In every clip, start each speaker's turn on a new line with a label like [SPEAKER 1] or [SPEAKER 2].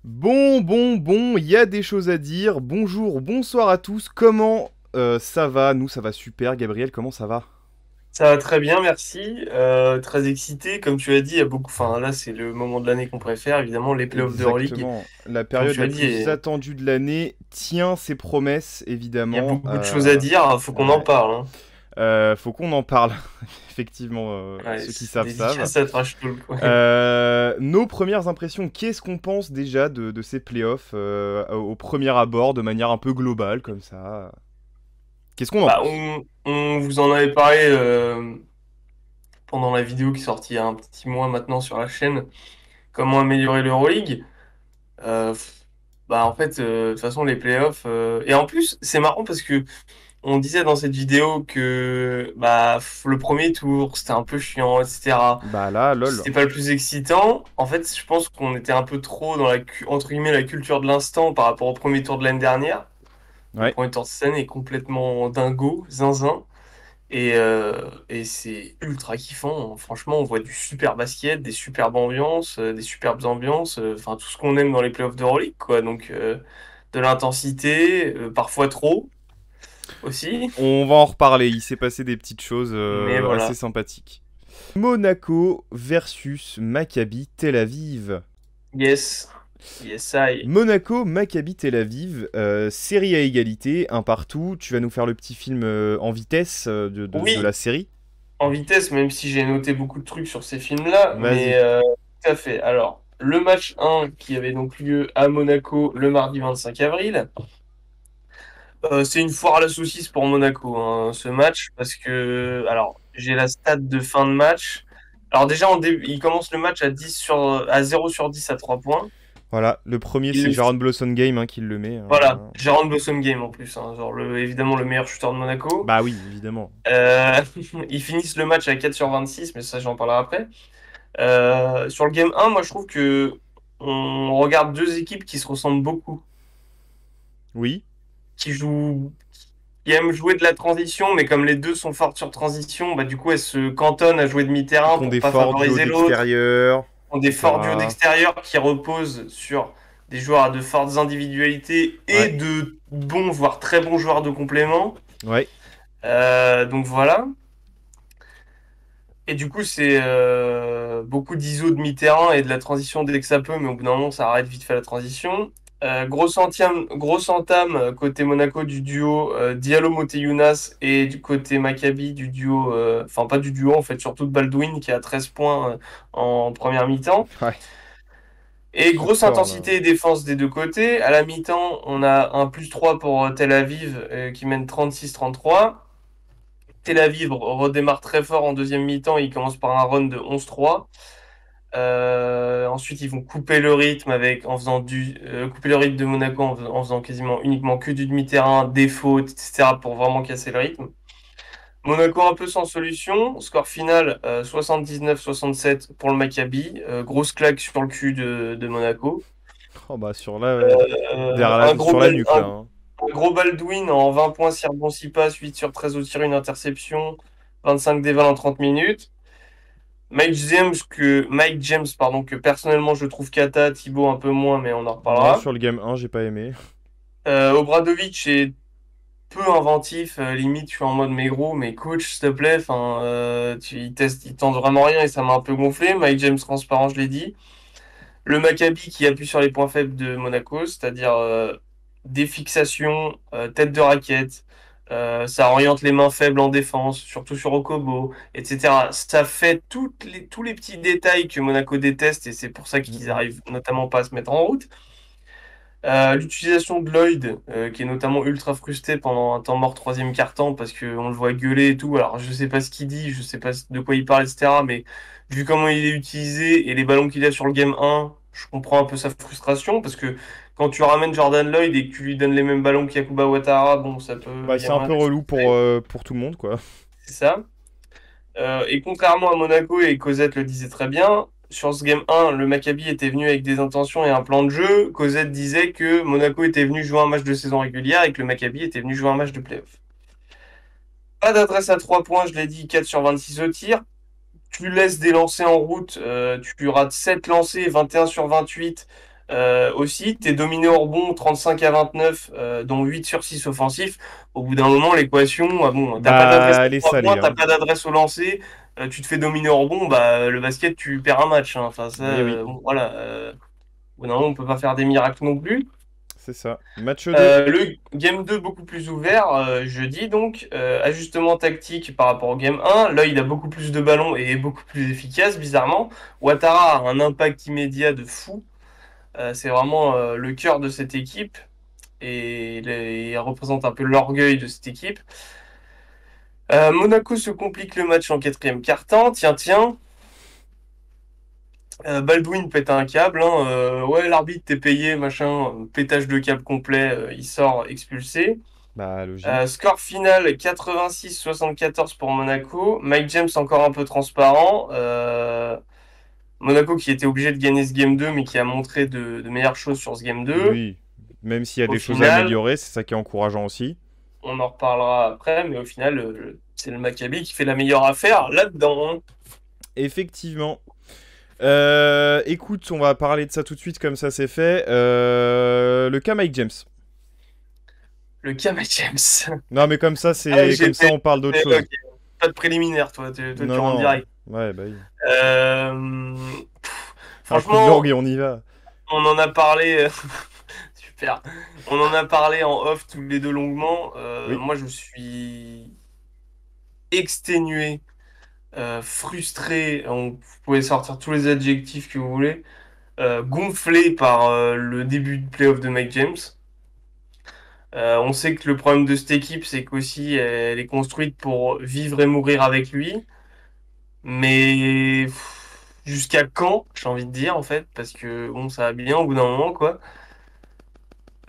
[SPEAKER 1] Bon, il y a des choses à dire. Bonjour, bonsoir à tous. Comment ça va? Nous, ça va super. Gabriel, comment ça va?
[SPEAKER 2] Ça va très bien, merci. Très excité, comme tu as dit, il y a beaucoup. Enfin, là, c'est le moment de l'année qu'on préfère, évidemment, les playoffs d'Euroleague.
[SPEAKER 1] Exactement. La
[SPEAKER 2] Comme
[SPEAKER 1] période
[SPEAKER 2] tu as
[SPEAKER 1] la
[SPEAKER 2] dit,
[SPEAKER 1] plus attendue de l'année tient ses promesses,
[SPEAKER 2] il y a
[SPEAKER 1] évidemment.
[SPEAKER 2] beaucoup de choses à dire. Faut qu'on en
[SPEAKER 1] Ouais.
[SPEAKER 2] parle, hein.
[SPEAKER 1] Faut qu'on en parle. Effectivement,
[SPEAKER 2] Ouais,
[SPEAKER 1] ceux qui savent.
[SPEAKER 2] dédicace à Trash Talk. Ouais.
[SPEAKER 1] Nos premières impressions, qu'est-ce qu'on pense déjà de ces playoffs au premier abord, de manière un peu globale, comme ça? Qu'est-ce qu'on en
[SPEAKER 2] Bah,
[SPEAKER 1] pense?
[SPEAKER 2] on vous en avait parlé pendant la vidéo qui est sortie il y a un petit mois maintenant sur la chaîne. Comment améliorer l'Euroleague? Euh, Bah, en fait, de toute façon, les playoffs. Et en plus, c'est marrant parce que. On disait dans cette vidéo que le premier tour, c'était un peu chiant, etc.
[SPEAKER 1] Bah là, lol.
[SPEAKER 2] C'était pas le plus excitant. En fait, je pense qu'on était un peu trop dans entre guillemets, la culture de l'instant par rapport au premier tour de l'année dernière. Le
[SPEAKER 1] Ouais.
[SPEAKER 2] premier tour de cette année est complètement dingo, zinzin. Et c'est ultra kiffant. Franchement, on voit du super basket, des superbes ambiances, des superbes ambiances. Enfin, tout ce qu'on aime dans les playoffs d'Euroleague, quoi. Donc, de l'intensité, parfois trop aussi.
[SPEAKER 1] On va en reparler, il s'est passé des petites choses
[SPEAKER 2] Mais
[SPEAKER 1] assez
[SPEAKER 2] voilà.
[SPEAKER 1] sympathiques. Monaco versus Maccabi Tel Aviv.
[SPEAKER 2] Yes. Yes, I.
[SPEAKER 1] Monaco, Maccabi Tel Aviv, série à égalité, un partout. Tu vas nous faire le petit film en vitesse de la
[SPEAKER 2] Oui,
[SPEAKER 1] série.
[SPEAKER 2] en vitesse, même si j'ai noté beaucoup de trucs sur ces films-là, mais
[SPEAKER 1] Vas-y.
[SPEAKER 2] tout à fait. Alors, le match 1 qui avait donc lieu à Monaco le mardi 25 avril, c'est une foire à la saucisse pour Monaco, hein, ce match, parce que, alors, j'ai la stat de fin de match. Alors déjà, il commence le match à 0 sur 10 à 3 points.
[SPEAKER 1] Voilà, le premier
[SPEAKER 2] Il
[SPEAKER 1] c'est
[SPEAKER 2] le
[SPEAKER 1] Jaron Blossom Game qui le met.
[SPEAKER 2] Voilà, Jérôme Blossom Game en plus, hein, genre évidemment le meilleur shooter de Monaco.
[SPEAKER 1] Bah oui, évidemment.
[SPEAKER 2] Euh, Ils finissent le match à 4 sur 26, mais ça j'en parlerai après. Sur le game 1, moi je trouve que on regarde deux équipes qui se ressemblent beaucoup,
[SPEAKER 1] Oui,
[SPEAKER 2] qui jouent, qui aiment jouer de la transition, mais comme les deux sont fortes sur transition, bah du coup elles se cantonnent à jouer demi-terrain
[SPEAKER 1] qu'on
[SPEAKER 2] pour
[SPEAKER 1] des
[SPEAKER 2] pas
[SPEAKER 1] forts duos
[SPEAKER 2] favoriser l'autre.
[SPEAKER 1] d'extérieur,
[SPEAKER 2] On des forts duos
[SPEAKER 1] etc.
[SPEAKER 2] d'extérieur qui reposent sur des joueurs à de fortes individualités et
[SPEAKER 1] Ouais,
[SPEAKER 2] de bons, voire très bons joueurs de complément.
[SPEAKER 1] ouais.
[SPEAKER 2] Donc voilà. Et du coup, c'est beaucoup d'ISO demi-terrain et de la transition dès que ça peut, mais au bout d'un moment, ça arrête vite fait la transition. Grosse entame côté Monaco du duo Diallo-Moté-Younas et du côté Maccabi du duo, enfin pas du duo en fait, surtout de Baldwin qui a 13 points en première mi-temps.
[SPEAKER 1] Ouais,
[SPEAKER 2] Et
[SPEAKER 1] ce
[SPEAKER 2] grosse
[SPEAKER 1] score là.
[SPEAKER 2] intensité et défense des deux côtés. À la mi-temps, on a un plus 3 pour Tel Aviv qui mène 36-33. Tel Aviv redémarre très fort en deuxième mi-temps. Ils commencent par un run de 11-3. Ensuite, ils vont couper le rythme couper le rythme de Monaco en faisant quasiment uniquement que du demi-terrain, des fautes, etc. pour vraiment casser le rythme. Monaco un peu sans solution. Score final 79-67 pour le Maccabi. Grosse claque sur le cul de Monaco.
[SPEAKER 1] Oh bah sur la,
[SPEAKER 2] Un gros,
[SPEAKER 1] sur la nuque là. Hein.
[SPEAKER 2] un gros Baldwin en 20 points, 6 rebonds, 6 passes, 8 sur 13 au tir, une interception, 25 dévals en 30 minutes. Mike James, pardon, que personnellement je trouve cata, Thibaut un peu moins, mais on en
[SPEAKER 1] Non,
[SPEAKER 2] reparlera.
[SPEAKER 1] sur le game 1, j'ai pas aimé.
[SPEAKER 2] Obradovic est peu inventif, limite je suis en mode mais gros, mais coach, s'il te plaît, enfin, il tente vraiment rien et ça m'a un peu gonflé. Mike James transparent, je l'ai dit. Le Maccabi qui appuie sur les points faibles de Monaco, c'est-à-dire des fixations, tête de raquette, ça oriente les mains faibles en défense, surtout sur Okobo, etc. Ça fait tous les petits détails que Monaco déteste et c'est pour ça
[SPEAKER 1] Mm,
[SPEAKER 2] qu'ils
[SPEAKER 1] mm.
[SPEAKER 2] arrivent notamment pas à se mettre en route. L'utilisation de Lloyd, qui est notamment ultra frustré pendant un temps mort troisième quart-temps parce qu'on le voit gueuler et tout. Alors je sais pas ce qu'il dit, je sais pas de quoi il parle, etc. Mais vu comment il est utilisé et les ballons qu'il a sur le game 1, je comprends un peu sa frustration parce que quand tu ramènes Jordan Lloyd et que tu lui donnes les mêmes ballons qu'Yakuba Ouattara, bon, ça peut,
[SPEAKER 1] Bah
[SPEAKER 2] il y a
[SPEAKER 1] c'est un
[SPEAKER 2] moyen
[SPEAKER 1] peu
[SPEAKER 2] que ça
[SPEAKER 1] relou
[SPEAKER 2] se fait,
[SPEAKER 1] pour tout le monde quoi.
[SPEAKER 2] c'est ça. Et contrairement à Monaco, et Cosette le disait très bien, sur ce game 1, le Maccabi était venu avec des intentions et un plan de jeu. Cosette disait que Monaco était venu jouer un match de saison régulière et que le Maccabi était venu jouer un match de playoff. Pas d'adresse à 3 points, je l'ai dit, 4 sur 26 au tir. Tu laisses des lancers en route, tu rates 7 lancers, 21 sur 28. Aussi, t'es dominé au rebond 35-29, dont 8 sur 6 offensifs. Au bout d'un moment, l'équation, ah bon, t'as pas d'adresse
[SPEAKER 1] Bah,
[SPEAKER 2] à
[SPEAKER 1] elle est
[SPEAKER 2] 3 points,
[SPEAKER 1] salée,
[SPEAKER 2] t'as
[SPEAKER 1] hein.
[SPEAKER 2] pas d'adresse au lancer, tu te fais dominer au rebond, bah, le basket, tu perds un match, hein. Enfin, ça,
[SPEAKER 1] Eh oui,
[SPEAKER 2] bon, voilà. Au bout d'un moment, on peut pas faire des miracles non plus.
[SPEAKER 1] c'est ça. Match 2.
[SPEAKER 2] Le Game 2 beaucoup plus ouvert, jeudi donc, ajustement tactique par rapport au Game 1. Là, il a beaucoup plus de ballons et est beaucoup plus efficace, bizarrement. Ouattara a un impact immédiat de fou. C'est vraiment le cœur de cette équipe et il représente un peu l'orgueil de cette équipe. Monaco se complique le match en quatrième quart-temps. Tiens, tiens. Baldwin pète un câble, hein. Ouais, l'arbitre t'es payé, machin. Pétage de câble complet. Il sort expulsé.
[SPEAKER 1] Bah, logique.
[SPEAKER 2] Score final 86-74 pour Monaco. Mike James encore un peu transparent. Monaco qui était obligé de gagner ce game 2 mais qui a montré de meilleures choses sur ce game 2.
[SPEAKER 1] Oui. Même s'il y a
[SPEAKER 2] Au
[SPEAKER 1] des choses à
[SPEAKER 2] final,
[SPEAKER 1] améliorer, c'est ça qui est encourageant aussi.
[SPEAKER 2] on en reparlera après, mais au final, c'est le Maccabi qui fait la meilleure affaire là-dedans, hein.
[SPEAKER 1] Effectivement. Écoute, on va parler de ça tout de suite, comme ça c'est fait. Le cas Mike James.
[SPEAKER 2] Le Kama James.
[SPEAKER 1] Non, mais comme ça,
[SPEAKER 2] Ah,
[SPEAKER 1] c'est comme ça,
[SPEAKER 2] j'étais.
[SPEAKER 1] on parle d'autre
[SPEAKER 2] Ok,
[SPEAKER 1] chose.
[SPEAKER 2] pas de préliminaire, toi, toi tu
[SPEAKER 1] Non,
[SPEAKER 2] rentres
[SPEAKER 1] non.
[SPEAKER 2] direct.
[SPEAKER 1] Ouais, bah oui.
[SPEAKER 2] Euh,
[SPEAKER 1] Un coup de langue
[SPEAKER 2] Franchement,
[SPEAKER 1] et on y va.
[SPEAKER 2] on en a parlé. Super. On en a parlé en off tous les deux longuement.
[SPEAKER 1] Oui.
[SPEAKER 2] Moi, je suis exténué, frustré. Vous pouvez sortir tous les adjectifs que vous voulez. Gonflé par le début de playoff de Mike James. On sait que le problème de cette équipe, c'est qu'aussi elle est construite pour vivre et mourir avec lui. Mais jusqu'à quand, j'ai envie de dire en fait, parce que bon, ça va bien au bout d'un moment, quoi.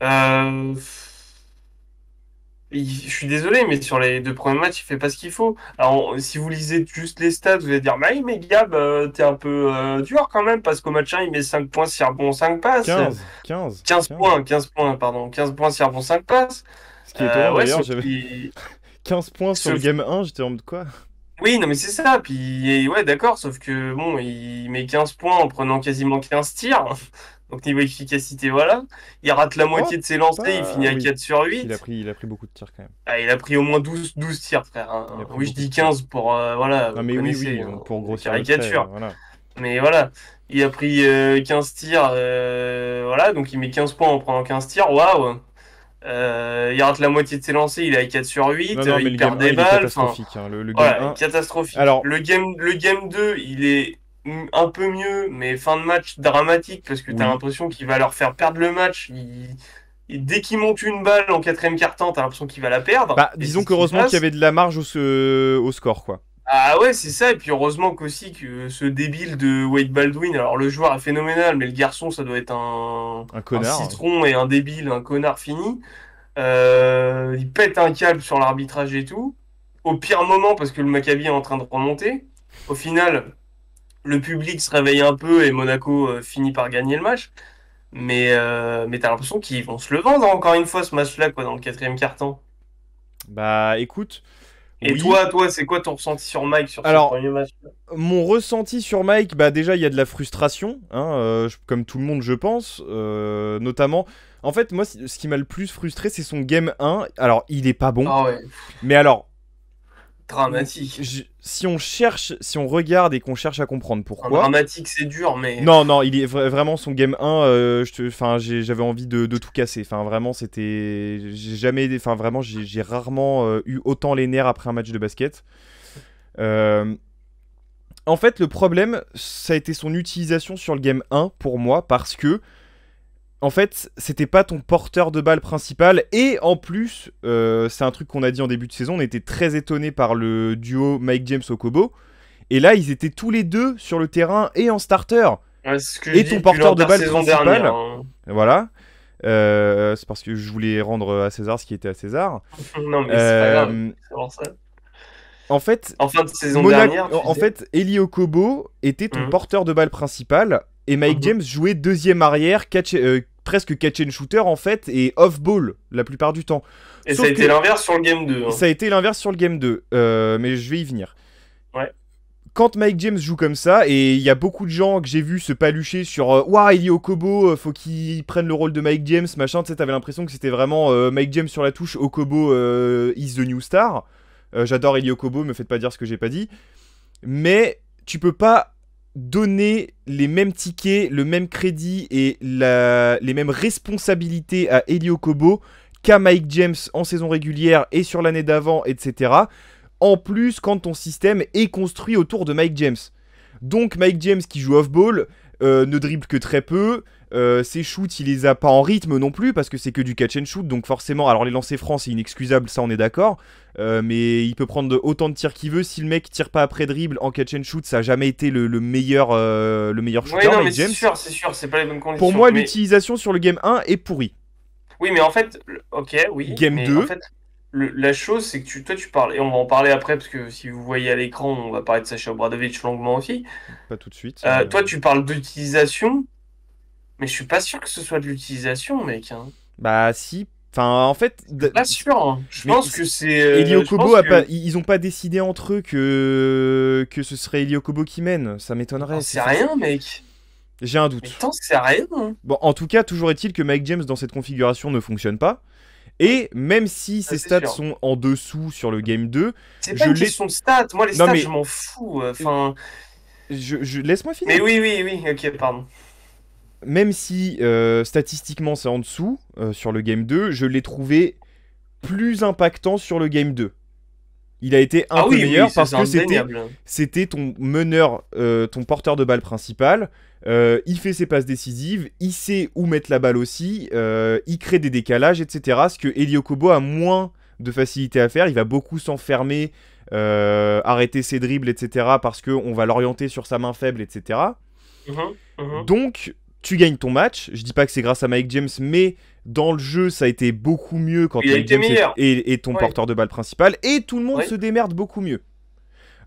[SPEAKER 2] Euh, je suis désolé, mais sur les deux premiers matchs, il fait pas ce qu'il faut. Alors, si vous lisez juste les stats, vous allez dire, bah oui, mais Gab, t'es un peu dur quand même, parce qu'au match 1, il met 5 points, 6 rebonds, 5 passes.
[SPEAKER 1] 15.
[SPEAKER 2] 15 points, pardon. 15 points, 6 rebonds, 5 passes.
[SPEAKER 1] Ce qui est étonnant
[SPEAKER 2] Ouais,
[SPEAKER 1] d'ailleurs,
[SPEAKER 2] sauf
[SPEAKER 1] j'avais
[SPEAKER 2] qu'il...
[SPEAKER 1] 15 points sur le
[SPEAKER 2] sauf
[SPEAKER 1] game 1, j'étais en mode quoi?
[SPEAKER 2] Oui, non, mais c'est ça. Puis, ouais, d'accord, sauf que bon, il met 15 points en prenant quasiment 15 tirs. Donc, niveau efficacité, voilà. Il rate la
[SPEAKER 1] Oh,
[SPEAKER 2] moitié de ses lancers, il finit
[SPEAKER 1] pas.
[SPEAKER 2] à
[SPEAKER 1] Oui.
[SPEAKER 2] 4 sur
[SPEAKER 1] Il a
[SPEAKER 2] 8.
[SPEAKER 1] pris, il a pris beaucoup de tirs quand même.
[SPEAKER 2] Ah, il a pris au moins 12 tirs, frère,
[SPEAKER 1] Il a
[SPEAKER 2] hein.
[SPEAKER 1] pris
[SPEAKER 2] Oui, je
[SPEAKER 1] beaucoup de
[SPEAKER 2] dis
[SPEAKER 1] tirs.
[SPEAKER 2] 15 pour, voilà,
[SPEAKER 1] Non,
[SPEAKER 2] vous
[SPEAKER 1] mais oui,
[SPEAKER 2] connaissez,
[SPEAKER 1] oui,
[SPEAKER 2] hein,
[SPEAKER 1] pour
[SPEAKER 2] la
[SPEAKER 1] grossir le trait,
[SPEAKER 2] caricature.
[SPEAKER 1] voilà.
[SPEAKER 2] Mais voilà, il a pris 15 tirs, voilà, donc il met 15 points en prenant 15 tirs, waouh. Il rate la moitié de ses lancers, il est à 4 sur
[SPEAKER 1] Non,
[SPEAKER 2] 8,
[SPEAKER 1] non, mais
[SPEAKER 2] il
[SPEAKER 1] le game
[SPEAKER 2] perd
[SPEAKER 1] 1,
[SPEAKER 2] des
[SPEAKER 1] il est
[SPEAKER 2] balles, enfin.
[SPEAKER 1] catastrophique, hein. Le game
[SPEAKER 2] Voilà,
[SPEAKER 1] 1.
[SPEAKER 2] catastrophique.
[SPEAKER 1] Alors,
[SPEAKER 2] Le game 2, il est un peu mieux, mais fin de match dramatique parce que t'as
[SPEAKER 1] oui.
[SPEAKER 2] l'impression qu'il va leur faire perdre le match. Dès qu'il monte une balle en quatrième quart-temps, t'as l'impression qu'il va la perdre.
[SPEAKER 1] Bah,
[SPEAKER 2] Et c'est
[SPEAKER 1] disons
[SPEAKER 2] ce qui se
[SPEAKER 1] qu'heureusement qu'il y
[SPEAKER 2] passe.
[SPEAKER 1] avait de la marge au score, quoi.
[SPEAKER 2] Ah ouais, c'est ça. Et puis heureusement qu'aussi que ce débile de Wade Baldwin, alors le joueur est phénoménal, mais le garçon, ça doit être
[SPEAKER 1] Un
[SPEAKER 2] un
[SPEAKER 1] connard.
[SPEAKER 2] citron et un débile, un connard fini. Il pète un câble sur l'arbitrage et tout. Au pire moment, parce que le Maccabi est en train de remonter. Au final, le public se réveille un peu et Monaco finit par gagner le match. Mais t'as l'impression qu'ils vont se le vendre encore une fois ce match-là, quoi, dans le quatrième quart-temps.
[SPEAKER 1] Bah, écoute,
[SPEAKER 2] Et
[SPEAKER 1] oui.
[SPEAKER 2] toi, c'est quoi ton ressenti sur Mike sur ce
[SPEAKER 1] Alors,
[SPEAKER 2] premier match?
[SPEAKER 1] mon ressenti sur Mike, bah déjà il y a de la frustration, hein, comme tout le monde je pense, notamment. En fait, moi, ce qui m'a le plus frustré, c'est son game 1. Alors, il est pas bon,
[SPEAKER 2] Ah ouais,
[SPEAKER 1] mais alors,
[SPEAKER 2] dramatique.
[SPEAKER 1] si on cherche, si on regarde et qu'on cherche à comprendre
[SPEAKER 2] Un
[SPEAKER 1] pourquoi.
[SPEAKER 2] dramatique, c'est dur, mais
[SPEAKER 1] Non, non, il est vraiment son game 1. Enfin, j'avais envie de tout casser. Enfin, vraiment, c'était. J'ai jamais. Enfin, vraiment, j'ai rarement eu autant les nerfs après un match de basket. Euh, En fait, le problème, ça a été son utilisation sur le game 1 pour moi, parce que, en fait, c'était pas ton porteur de balle principal. Et en plus, c'est un truc qu'on a dit en début de saison, on était très étonné par le duo Mike James-Okobo. Et là, ils étaient tous les deux sur le terrain et en starter.
[SPEAKER 2] ouais, c'est ce que je
[SPEAKER 1] Et
[SPEAKER 2] dis
[SPEAKER 1] ton
[SPEAKER 2] depuis
[SPEAKER 1] porteur de balle
[SPEAKER 2] l'intersaison dernière,
[SPEAKER 1] principal,
[SPEAKER 2] hein.
[SPEAKER 1] voilà. C'est parce que je voulais rendre à César ce qui était à César.
[SPEAKER 2] Non, mais c'est pas grave,
[SPEAKER 1] Euh,
[SPEAKER 2] c'est pour ça.
[SPEAKER 1] En fait,
[SPEAKER 2] En fin de saison dernière, tu
[SPEAKER 1] En
[SPEAKER 2] disais.
[SPEAKER 1] fait, Eli Okobo était ton
[SPEAKER 2] Mhm,
[SPEAKER 1] porteur de balle principal et Mike
[SPEAKER 2] mhm.
[SPEAKER 1] James jouait deuxième arrière, presque catch and shooter en fait, et off-ball la plupart du temps.
[SPEAKER 2] Et ça a
[SPEAKER 1] Sauf
[SPEAKER 2] été
[SPEAKER 1] que
[SPEAKER 2] l'inverse sur le game 2, hein.
[SPEAKER 1] ça a été l'inverse sur le game 2, mais je vais y venir.
[SPEAKER 2] Ouais.
[SPEAKER 1] quand Mike James joue comme ça, et il y a beaucoup de gens que j'ai vu se palucher sur Ouah, Eli Okobo, faut qu'il prenne le rôle de Mike James, machin, tu sais, t'avais l'impression que c'était vraiment Mike James sur la touche, Okobo is the new star. J'adore Eli Okobo, me faites pas dire ce que j'ai pas dit. Mais tu peux pas donner les mêmes tickets, le même crédit et les mêmes responsabilités à Eli Okobo qu'à Mike James en saison régulière et sur l'année d'avant, etc. En plus, quand ton système est construit autour de Mike James. Donc Mike James qui joue off-ball ne dribble que très peu. Ses shoots, il les a pas en rythme non plus parce que c'est que du catch and shoot. Donc forcément, alors les lancers francs, c'est inexcusable, ça on est d'accord. Mais il peut prendre autant de tirs qu'il veut. Si le mec tire pas après dribble en catch and shoot, ça a jamais été le meilleur shooter,
[SPEAKER 2] Ouais, non, mais
[SPEAKER 1] Mike James.
[SPEAKER 2] c'est sûr, c'est pas les bonnes conditions.
[SPEAKER 1] Pour moi,
[SPEAKER 2] mais...
[SPEAKER 1] l'utilisation sur le game 1 est pourrie.
[SPEAKER 2] Oui, mais en fait, ok, oui.
[SPEAKER 1] Game
[SPEAKER 2] mais
[SPEAKER 1] 2.
[SPEAKER 2] En fait, la chose, c'est que toi, tu parles, et on va en parler après, parce que si vous voyez à l'écran, on va parler de Sacha Obradovic longuement aussi.
[SPEAKER 1] Pas tout de suite.
[SPEAKER 2] Toi, tu parles d'utilisation, mais je suis pas sûr que ce soit de l'utilisation, mec. Hein.
[SPEAKER 1] Bah si. Enfin, en fait...
[SPEAKER 2] Pas sûr. Hein. Je
[SPEAKER 1] Mais
[SPEAKER 2] pense que c'est...
[SPEAKER 1] Eli Okobo,
[SPEAKER 2] que...
[SPEAKER 1] ils ont pas décidé entre eux que ce serait Eli Okobo qui mène. Ça m'étonnerait.
[SPEAKER 2] C'est rien, mec.
[SPEAKER 1] J'ai un
[SPEAKER 2] Mais
[SPEAKER 1] doute.
[SPEAKER 2] tant que c'est rien. Hein.
[SPEAKER 1] Bon, en tout cas, toujours est-il que Mike James dans cette configuration ne fonctionne pas. Et même si ses stats sont en dessous sur le game 2,
[SPEAKER 2] c'est pas une question de stats. Moi, les stats, je m'en fous. Enfin,
[SPEAKER 1] laisse-moi finir.
[SPEAKER 2] Mais oui, ok, pardon.
[SPEAKER 1] Même si statistiquement c'est en dessous sur le game 2, je l'ai trouvé plus impactant sur le game 2. Il a été un peu meilleur parce que c'était ton meneur, ton porteur de balle principal. Il fait ses passes décisives, il sait où mettre la balle aussi, il crée des décalages, etc. Ce que Eli Okobo a moins de facilité à faire. Il va beaucoup s'enfermer, arrêter ses dribbles, etc. parce qu'on va l'orienter sur sa main faible, etc. Donc, tu gagnes ton match. Je dis pas que c'est grâce à Mike James, mais dans le jeu, ça a été beaucoup mieux quand Mike James est ton porteur de balle principal. Et tout le monde se démerde beaucoup mieux.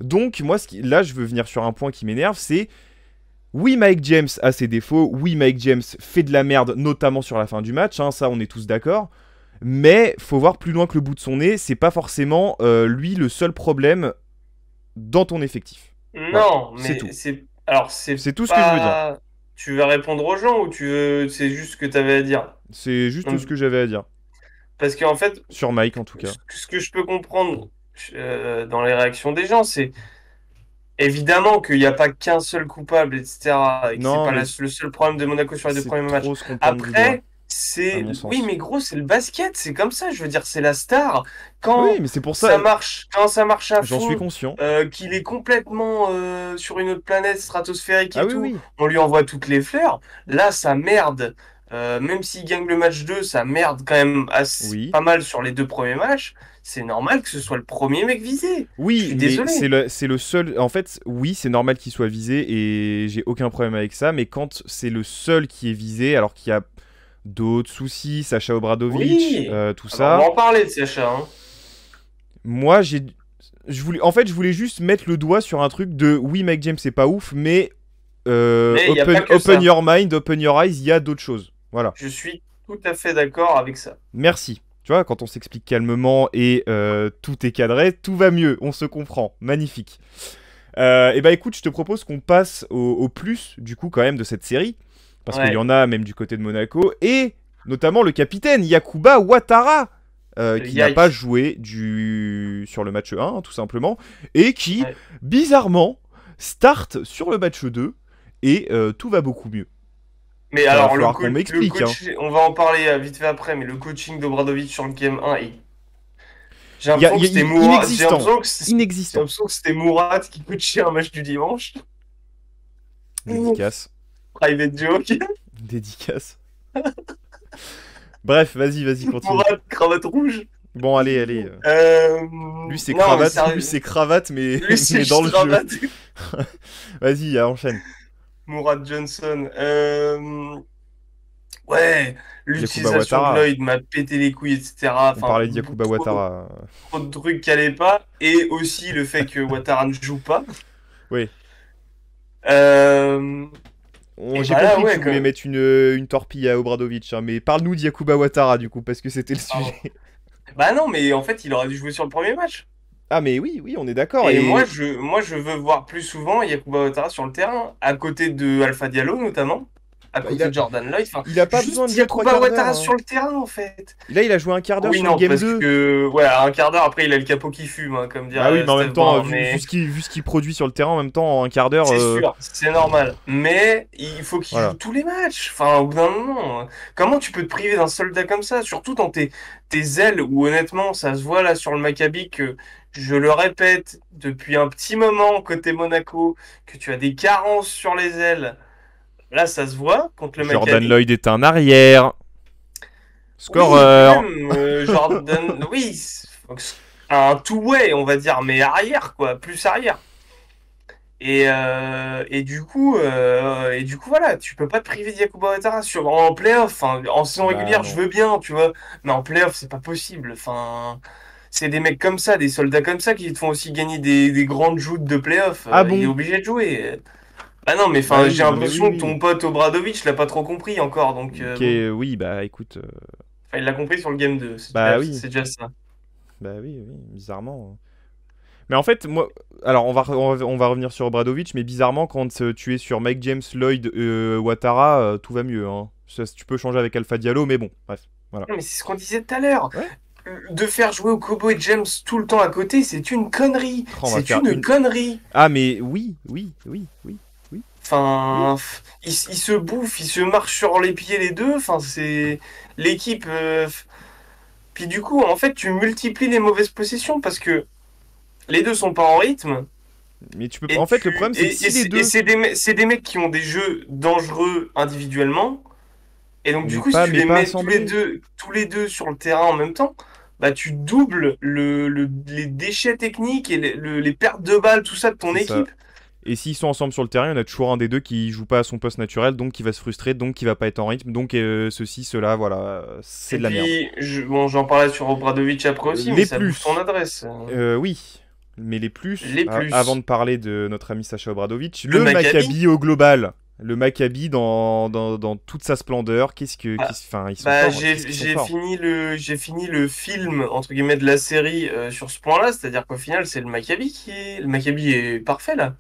[SPEAKER 1] Donc, moi, là, je veux venir sur un point qui m'énerve, c'est... Oui, Mike James a ses défauts. Oui, Mike James fait de la merde, notamment sur la fin du match. Hein, ça, on est tous d'accord. Mais faut voir plus loin que le bout de son nez. C'est pas forcément lui le seul problème dans ton effectif.
[SPEAKER 2] Non, voilà, mais c'est
[SPEAKER 1] tout ce que je veux dire.
[SPEAKER 2] Tu veux répondre aux gens ou c'est juste ce que tu avais à dire?
[SPEAKER 1] C'est juste tout ce que j'avais à dire.
[SPEAKER 2] Parce qu'en fait,
[SPEAKER 1] sur Mike en tout cas.
[SPEAKER 2] Ce que je peux comprendre dans les réactions des gens, c'est évidemment qu'il n'y a pas qu'un seul coupable, etc. Et que c'est pas le seul problème de Monaco sur les 2 premiers matchs. Après, c'est... Oui, mais gros, c'est le basket, c'est comme ça, je veux dire, c'est la star. Quand
[SPEAKER 1] mais c'est pour ça...
[SPEAKER 2] quand ça marche à fond,
[SPEAKER 1] j'en suis conscient.
[SPEAKER 2] Qu'il est complètement sur une autre planète stratosphérique et tout,
[SPEAKER 1] oui.
[SPEAKER 2] on lui envoie toutes les fleurs. Là, ça merde. Même s'il gagne le match 2, ça merde quand même pas mal sur les 2 premiers matchs. C'est normal que ce soit le premier mec visé.
[SPEAKER 1] Oui,
[SPEAKER 2] je suis désolé.
[SPEAKER 1] C'est le seul... En fait, oui, c'est normal qu'il soit visé et j'ai aucun problème avec ça. Mais quand c'est le seul qui est visé, alors qu'il y a d'autres soucis, Sacha Obradovic, tout ça...
[SPEAKER 2] On va en parler de Sacha. Hein.
[SPEAKER 1] Moi, je voulais juste mettre le doigt sur un truc de... Oui, Mike James, c'est pas ouf, mais... open your mind, open your eyes, il y a d'autres choses. Voilà.
[SPEAKER 2] Je suis tout à fait d'accord avec ça.
[SPEAKER 1] Merci. Tu vois, quand on s'explique calmement et tout est cadré, tout va mieux, on se comprend. Magnifique. Et bah écoute, je te propose qu'on passe au plus, du coup, quand même, de cette série. Parce qu'il y en a même du côté de Monaco. Et notamment le capitaine, Yacouba Ouattara, qui n'a pas joué sur le match 1, tout simplement. Et qui, bizarrement, start sur le match 2. Et tout va beaucoup mieux.
[SPEAKER 2] Mais alors, on va en parler vite fait après, mais le coaching d'Obradovic sur le game 1, j'ai l'impression que c'était Mourad. J'ai l'impression que c'était Mourad qui coachait un match du dimanche.
[SPEAKER 1] Dédicace.
[SPEAKER 2] Private joke.
[SPEAKER 1] Dédicace. Bref, vas-y, continue.
[SPEAKER 2] Mourad, cravate rouge.
[SPEAKER 1] Bon, allez. Lui, c'est cravate, mais dans le jeu. Vas-y, enchaîne.
[SPEAKER 2] Mourad Johnson. Ouais, l'utilisation de Lloyd m'a pété les couilles, etc.
[SPEAKER 1] On parlait de Yacouba Ouattara.
[SPEAKER 2] Trop de trucs qui allaient pas. Et aussi le fait que Ouattara ne joue pas.
[SPEAKER 1] Oui. J'ai compris que tu voulais mettre une torpille à Obradovic, hein, mais parle-nous d'Yacouba Ouattara du coup, parce que c'était le sujet.
[SPEAKER 2] Bah non, mais en fait, il aurait dû jouer sur le premier match.
[SPEAKER 1] Ah mais oui, oui, on est d'accord.
[SPEAKER 2] Et
[SPEAKER 1] Et
[SPEAKER 2] moi, je veux voir plus souvent Yacouba Ouattara sur le terrain, à côté de Alpha Diallo notamment, à
[SPEAKER 1] bah,
[SPEAKER 2] côté de Jordan Lloyd. Enfin,
[SPEAKER 1] il a pas besoin de
[SPEAKER 2] juste
[SPEAKER 1] jouer trois
[SPEAKER 2] Yacouba
[SPEAKER 1] quarts d'heure,
[SPEAKER 2] Ouattara
[SPEAKER 1] hein.
[SPEAKER 2] sur le terrain, en fait.
[SPEAKER 1] Là, il a joué un quart d'heure
[SPEAKER 2] Oui,
[SPEAKER 1] sur le
[SPEAKER 2] non,
[SPEAKER 1] game
[SPEAKER 2] parce
[SPEAKER 1] 2.
[SPEAKER 2] que, ouais, à un quart d'heure après, il a le capot qui fume, hein, comme
[SPEAKER 1] Bah oui,
[SPEAKER 2] dirait
[SPEAKER 1] mais en même
[SPEAKER 2] Steph
[SPEAKER 1] temps,
[SPEAKER 2] Brun. Mais
[SPEAKER 1] vu ce qu'il produit sur le terrain, en même temps, en un quart d'heure,
[SPEAKER 2] c'est sûr, c'est normal. Mais il faut qu'il joue
[SPEAKER 1] voilà.
[SPEAKER 2] tous les matchs. Enfin, au bout d'un moment, comment tu peux te priver d'un soldat comme ça? Surtout dans tes ailes, où honnêtement, ça se voit là sur le Maccabi que, je le répète, depuis un petit moment, côté Monaco, que tu as des carences sur les ailes. Là, ça se voit contre le
[SPEAKER 1] Jordan
[SPEAKER 2] Maccabi.
[SPEAKER 1] Lloyd est un arrière.
[SPEAKER 2] Oui, et puis
[SPEAKER 1] Scoreur.
[SPEAKER 2] même, Jordan, oui, un two-way, on va dire, mais arrière, quoi, plus arrière. Et du coup, voilà, tu peux pas te priver de Yacouba Ouattara en playoff. Enfin, en saison
[SPEAKER 1] Bah
[SPEAKER 2] régulière, je
[SPEAKER 1] non.
[SPEAKER 2] veux bien, tu vois, mais en playoff, c'est pas possible. Enfin, c'est des mecs comme ça, des soldats comme ça qui te font aussi gagner des grandes joutes de playoff.
[SPEAKER 1] Ah
[SPEAKER 2] Il est
[SPEAKER 1] bon?
[SPEAKER 2] obligé de jouer. Bah non, mais
[SPEAKER 1] Bah
[SPEAKER 2] enfin, j'ai
[SPEAKER 1] oui, non mais oui,
[SPEAKER 2] l'impression que
[SPEAKER 1] oui.
[SPEAKER 2] ton pote Obradovic l'a pas trop compris encore, donc
[SPEAKER 1] Ok,
[SPEAKER 2] bon.
[SPEAKER 1] oui, bah écoute.
[SPEAKER 2] Enfin, il l'a compris sur le game 2,
[SPEAKER 1] Bah oui.
[SPEAKER 2] c'est déjà ça.
[SPEAKER 1] Bah oui, oui, bizarrement. Mais en fait, moi. Alors, on va revenir sur Obradovic, mais bizarrement, quand tu es sur Mike James, Lloyd, Ouattara, tout va mieux, hein. Tu peux changer avec Alpha Diallo, mais bon, bref. Voilà.
[SPEAKER 2] Non, mais c'est ce qu'on disait tout à l'heure.
[SPEAKER 1] Ouais.
[SPEAKER 2] De faire jouer Okobo et James tout le temps à côté, c'est une connerie.
[SPEAKER 1] On va
[SPEAKER 2] C'est
[SPEAKER 1] faire
[SPEAKER 2] une
[SPEAKER 1] une.
[SPEAKER 2] connerie.
[SPEAKER 1] Ah, mais oui, oui, oui, oui, oui, oui.
[SPEAKER 2] Enfin, ils se bouffent, ils se marchent sur les pieds les deux. Enfin, c'est l'équipe. Puis du coup, en fait, tu multiplies les mauvaises possessions parce que les deux sont pas en rythme.
[SPEAKER 1] Mais tu peux pas.
[SPEAKER 2] Et
[SPEAKER 1] En fait, le problème, c'est que si les deux.
[SPEAKER 2] c'est des mecs qui ont des jeux dangereux individuellement. Et donc, du coup, si tu
[SPEAKER 1] Mais
[SPEAKER 2] les
[SPEAKER 1] pas
[SPEAKER 2] mets
[SPEAKER 1] assemblés.
[SPEAKER 2] tous les deux sur le terrain en même temps, bah, tu doubles les déchets techniques et les pertes de balles, tout ça de ton
[SPEAKER 1] C'est ça.
[SPEAKER 2] équipe.
[SPEAKER 1] Et s'ils sont ensemble sur le terrain, il y en a toujours un des deux qui joue pas à son poste naturel, donc qui va se frustrer, donc qui va pas être en rythme, donc ceci, cela, voilà, c'est
[SPEAKER 2] Et
[SPEAKER 1] de la merde.
[SPEAKER 2] puis, bon, j'en parlais sur Obradovic après aussi, mais
[SPEAKER 1] Les
[SPEAKER 2] ça bouffe ton
[SPEAKER 1] plus,
[SPEAKER 2] adresse.
[SPEAKER 1] oui, mais les plus,
[SPEAKER 2] Les
[SPEAKER 1] avant de
[SPEAKER 2] plus.
[SPEAKER 1] parler de notre ami Sacha Obradovic,
[SPEAKER 2] Le
[SPEAKER 1] le
[SPEAKER 2] Maccabi.
[SPEAKER 1] Maccabi au global. Le Maccabi dans toute sa splendeur,
[SPEAKER 2] Ah,
[SPEAKER 1] enfin, ils sont
[SPEAKER 2] bah,
[SPEAKER 1] forts, qu'est-ce qu'ils sont forts.
[SPEAKER 2] j'ai fini le film, entre guillemets, de la série sur ce point-là, c'est-à-dire qu'au final, c'est le Maccabi le Maccabi est parfait, là.